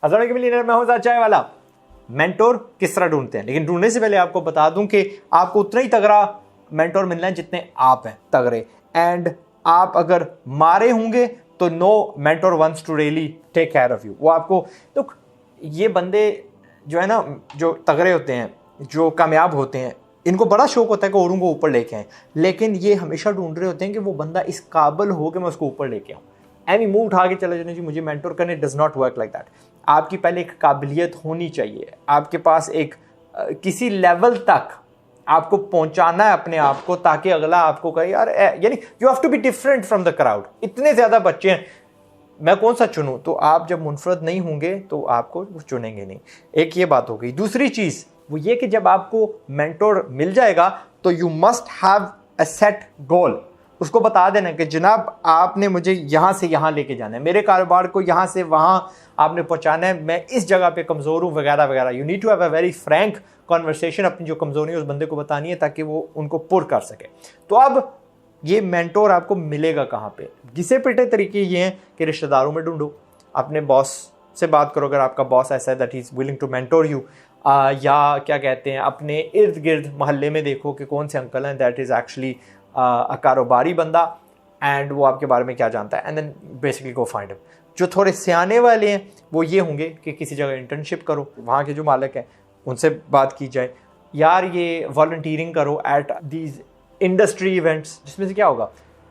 अस्सलाम वालेकुम मिलियनेयर, मैं हूं ज़ाद चाय वाला। मेंटोर किस तरह ढूंढते हैं, लेकिन ढूंढने से पहले आपको बता दूं कि आपको उतना ही तगड़ा मेंटोर मिलना है जितने आप हैं तगड़े। एंड आप अगर मारे होंगे तो no mentor wants to really take care of you. वो आपको तो ये बंदे जो है ना, जो तगड़े होते हैं, जो कामयाब होते हैं, इनको बड़ा शौक होता है कि औरों को ऊपर लेके आए, लेकिन ये हमेशा ढूंढ रहे होते हैं कि वो बंदा इस काबिल हो कि मैं उसको ऊपर लेके आऊँ। एनी मुंह उठा के चले जाने जी मुझे मेंटोर करने, does not work like that. आपकी पहले एक काबिलियत होनी चाहिए, आपके पास एक किसी लेवल तक आपको पहुंचाना है अपने आप को, ताकि अगला आपको कहे यार, यानी you have to be different from the crowd. इतने ज्यादा बच्चे हैं, मैं कौन सा चुनूं? तो आप जब मुनफरद नहीं होंगे तो आपको वो चुनेंगे नहीं। एक ये बात हो गई। दूसरी चीज वो ये कि जब आपको मेंटोर मिल जाएगा तो you must have a set goal. उसको बता देना कि जनाब आपने मुझे यहाँ से यहाँ लेके जाना है, मेरे कारोबार को यहाँ से वहाँ आपने पहुँचाना है, मैं इस जगह पे कमज़ोर हूँ वगैरह वगैरह। You need to have a very frank conversation. अपनी जो कमज़ोरी है उस बंदे को बतानी है ताकि वो उनको पुर कर सके। तो अब ये मेंटोर आपको मिलेगा कहाँ पे? घिसे पिटे तरीके ये हैं कि रिश्तेदारों में ढूंढो, अपने बॉस से बात करो अगर आपका बॉस ऐसा है that he is willing to mentor you, या क्या कहते हैं अपने इर्द गिर्द मोहल्ले में देखो कि कौन से अंकल हैं दैट इज़ एक्चुअली कारोबारी बंदा एंड वो आपके बारे में क्या जानता है, and then basically go find him. जो थोड़े सियाने वाले हैं वो ये होंगे कि किसी जगह इंटर्नशिप करो, वहाँ के जो मालिक हैं उनसे बात की जाए, यार ये वॉलंटियरिंग करो एट दीज इंडस्ट्री इवेंट्स, जिसमें से क्या होगा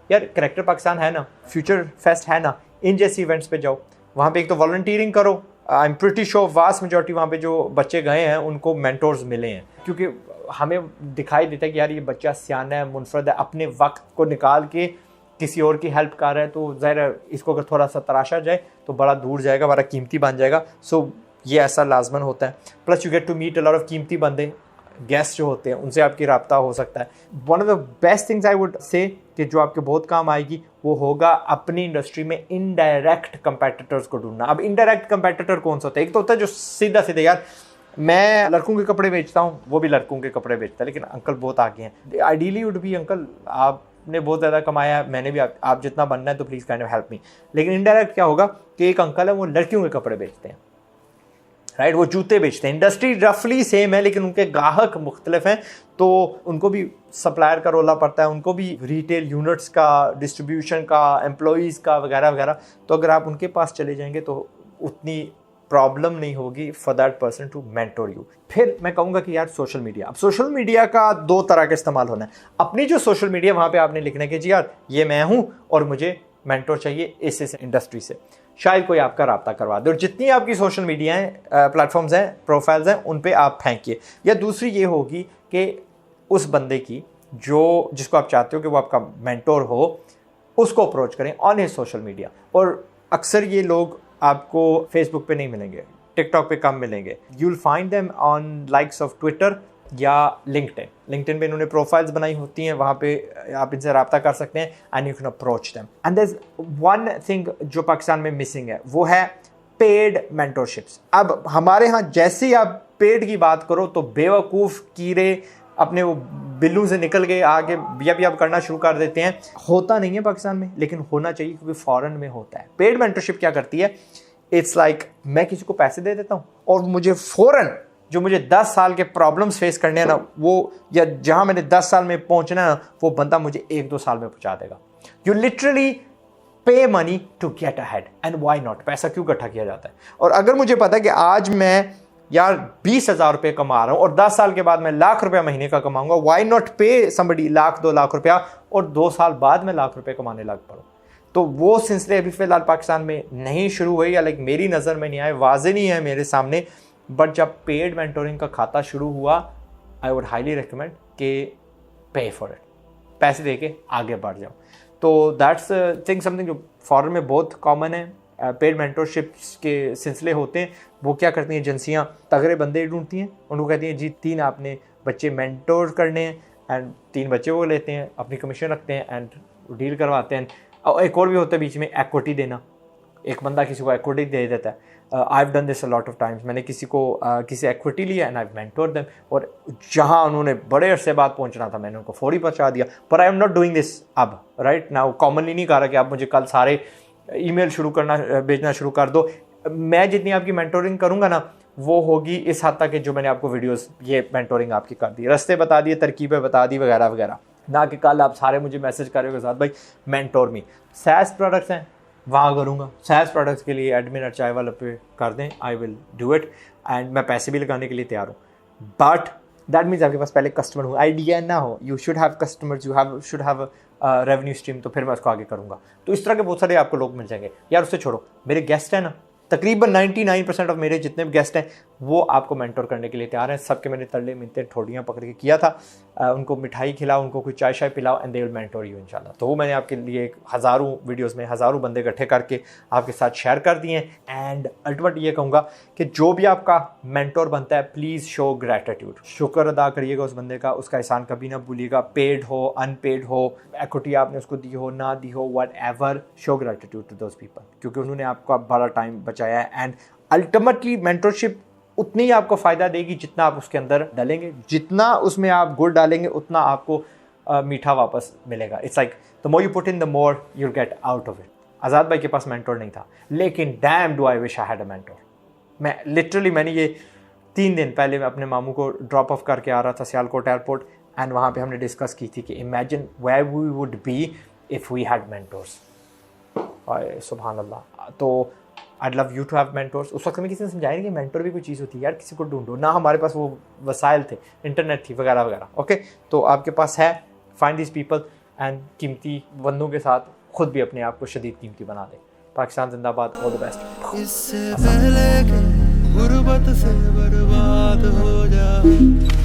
यार, करेक्टर पाकिस्तान है ना, फ्यूचर फेस्ट है ना, इन जैसी इवेंट्स पे जाओ, वहाँ पे एक तो वॉलंटियरिंग करो। I am pretty sure vast majority वहाँ पे जो बच्चे गए हैं उनको मेंटोर्स मिले हैं, क्योंकि हमें दिखाई देता है कि यार ये बच्चा सियाना है, मुनफरद है, अपने वक्त को निकाल के किसी और की हेल्प कर रहा है, तो ज़ाहिर इसको अगर थोड़ा सा तराशा जाए तो बड़ा दूर जाएगा, बड़ा कीमती बन जाएगा। सो ये ऐसा लाजमन होता है। Plus you get to meet a lot of कीमती बंदे, गेस्ट जो होते हैं उनसे आपकी रब्ता हो सकता है। One of the best things I would say कि जो आपके बहुत काम आएगी वो होगा अपनी इंडस्ट्री में इनडायरेक्ट कंपेटिटर्स को ढूंढना। अब इनडायरेक्ट कंपेटिटर कौन सा होता है? एक तो होता है जो सीधा सीधा, यार मैं लड़कों के कपड़े बेचता हूँ, वो भी लड़कों के कपड़े बेचता है, लेकिन अंकल बहुत आगे हैं। आइडियली वुड भी अंकल आपने बहुत ज़्यादा कमाया, मैंने भी आप जितना बनना है तो please kind of help me. लेकिन इनडायरेक्ट क्या होगा कि एक अंकल है वो लड़कियों के कपड़े बेचते हैं, राइट, वो जूते बेचते हैं, इंडस्ट्री रफली सेम है लेकिन उनके ग्राहक मुख्तलिफ हैं, तो उनको भी सप्लायर का रोला पड़ता है, उनको भी रिटेल यूनिट्स का, डिस्ट्रीब्यूशन का, एम्प्लॉयज़ का वगैरह वगैरह। तो अगर आप उनके पास चले जाएंगे तो उतनी प्रॉब्लम नहीं होगी for that person to mentor you. फिर मैं कहूँगा कि यार सोशल मीडिया, अब सोशल मीडिया का दो तरह का इस्तेमाल होना है। अपनी जो सोशल मीडिया वहाँ पे आपने लिखना है कि जी यार ये मैं हूँ और मुझे मेंटोर चाहिए इस इंडस्ट्री से, शायद कोई आपका राब्ता करवा दे, और जितनी आपकी सोशल मीडिया हैं, प्लेटफॉर्म्स हैं, प्रोफाइल्स हैं, उन पे आप फेंकिए। या दूसरी ये होगी कि उस बंदे की जो जिसको आप चाहते हो कि वो आपका मेंटोर हो, उसको अप्रोच करें ऑन हिज सोशल मीडिया। और अक्सर ये लोग आपको फेसबुक पे नहीं मिलेंगे, टिकटॉक पे कम मिलेंगे, you will find them on likes of Twitter या लिंक्डइन पे इन्होंने प्रोफाइल्स बनाई होती हैं, वहाँ पे आप इनसे रब्ता कर सकते हैं and you can approach them. And there is one thing जो पाकिस्तान में मिसिंग है, वो है पेड मेंटोरशिप्स। अब हमारे यहाँ जैसे ही आप पेड की बात करो तो बेवकूफ़ कीड़े अपने वो बिल्लू से निकल के आगे बिया करना शुरू कर देते हैं। होता नहीं है पाकिस्तान में, लेकिन होना चाहिए क्योंकि फॉरेन में होता है। पेड मेंटरशिप क्या करती है? इट्स लाइक मैं किसी को पैसे दे देता हूँ और मुझे फ़ौरन जो मुझे 10 साल के प्रॉब्लम्स फेस करने हैं ना, वो या जहाँ मैंने 10 साल में पहुँचना है ना, वो बंदा मुझे 1-2 साल में पहुँचा देगा। You literally pay money to get ahead, and why not? पैसा क्यों इकट्ठा किया जाता है? और अगर मुझे पता है कि आज मैं यार 20,000 रुपये कमा रहा हूँ और 10 साल के बाद मैं लाख रुपया महीने का कमाऊंगा, वाई नॉट पे समबडी 1-2 लाख रुपया और 2 साल बाद में लाख रुपये कमाने लग पड़ो? तो वो सिलसिले अभी फिलहाल पाकिस्तान में नहीं शुरू हुई, या लाइक मेरी नज़र में नहीं आए, वाज़े नहीं है मेरे सामने। बट जब पेड मेंटोरिंग का खाता शुरू हुआ, आई वुड हाईली रिकमेंड कि पे फॉर इट, पैसे दे के आगे बढ़ जाओ। तो दैट्स थिंग समथिंग जो फॉरेन में बहुत कॉमन है। पेड मेंटोरशिप्स के सिलसिले होते हैं। वो क्या करती हैं एजेंसियाँ? तगड़े बंदे ढूंढती हैं, उनको कहती हैं जी 3 आपने बच्चे मेंटोर करने हैं, एंड 3 बच्चे वो लेते हैं, अपनी कमीशन रखते हैं एंड डील करवाते हैं। और एक और भी होता है बीच में, एक्विटी देना। एक बंदा किसी को एक्विटी दे देता है। I have done this a lot of times. मैंने किसी को किसी एक्विटी लिया एंड आई मेंटोर देम, और जहाँ उन्होंने बड़े अरसे बाद पहुँचना था मैंने उनको फौरी पहुँचा दिया। पर I am not doing this अब, राइट नाउ। कॉमनली नहीं कह रहा कि आप मुझे कल सारे ईमेल शुरू करना भेजना शुरू कर दो। मैं जितनी आपकी मेंटोरिंग करूँगा ना वो होगी इस हद तक कि जो मैंने आपको वीडियोस ये मेंटोरिंग आपकी कर दी, रास्ते बता दिए, तरकीबें बता दी वगैरह वगैरह, ना कि कल आप सारे मुझे मैसेज कर रहे हो के साथ भाई मेंटोर मी। सैस प्रोडक्ट्स हैं वहाँ करूँगा, सैस प्रोडक्ट्स के लिए एडमिन और चाय वाला पे कर दें, I will do it and मैं पैसे भी लगाने के लिए तैयार हूँ। बट दैट मीन्स आपके पास पहले कस्टमर हो, आइडिया ना हो, you should have customers, you should have revenue stream, तो फिर मैं उसको आगे करूँगा। तो इस तरह के बहुत सारे आपको लोग मिल जाएंगे। यार उससे छोड़ो, मेरे गेस्ट हैं ना, तकरीबन 99% ऑफ मेरे जितने भी गेस्ट हैं वो आपको मेंटोर करने के लिए तैयार हैं। सबके मैंने तरले मिनते ठोड़ियाँ पकड़ के किया था, उनको मिठाई खिलाओ, उनको कोई चाय शाय पिलाओ and they will mentor you इंशाल्लाह। तो वो मैंने आपके लिए एक हज़ारों वीडियोस में हज़ारों बंदे इकट्ठे करके आपके साथ शेयर कर दिए हैं। एंड अल्टीमेट ये कहूँगा कि जो भी आपका मेंटोर बनता है प्लीज़ शो ग्रैटिट्यूड, शुक्र अदा करिएगा उस बंदे का, उसका एहसान कभी ना भूलिएगा, पेड हो अनपेड हो, एक्विटी आपने उसको दी हो ना दी हो, whatever, show gratitude to those people, क्योंकि उन्होंने आपका बड़ा टाइम बचाया है। एंड अल्टीमेटली मेंटरशिप उतनी ही आपको फ़ायदा देगी जितना आप उसके अंदर डालेंगे, जितना उसमें आप गुड़ डालेंगे उतना आपको मीठा वापस मिलेगा। It's like the more you put in the more you get out of it. Azad भाई के पास मेंटोर नहीं था, लेकिन damn do I wish I had a mentor. मैं लिटरली मैंने ये 3 दिन पहले मैं अपने मामू को ड्रॉप ऑफ करके आ रहा था सियालकोट एयरपोर्ट एंड वहाँ पे हमने डिस्कस की थी कि imagine where we would be if we had mentors. सुभान अल्लाह। तो I'd love you to have mentors। उस वक्त में किसी ने समझाया नहीं कि मेंटोर भी कोई चीज़ होती है यार, किसी को ढूंढो ना, हमारे पास वो वसाइल थे, इंटरनेट थी वगैरह वगैरह। ओके, तो आपके पास है, फाइंड दिस पीपल एंड कीमती बंदों के साथ खुद भी अपने आप को शदीद कीमती बना दे। पाकिस्तान जिंदाबाद, ऑल द बेस्ट। इससे पहले कि गुर्बत से बर्बाद हो जाओ,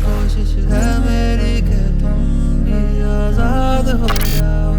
कोशिश है मेरी कि तुम भी आज़ाद हो जाओ।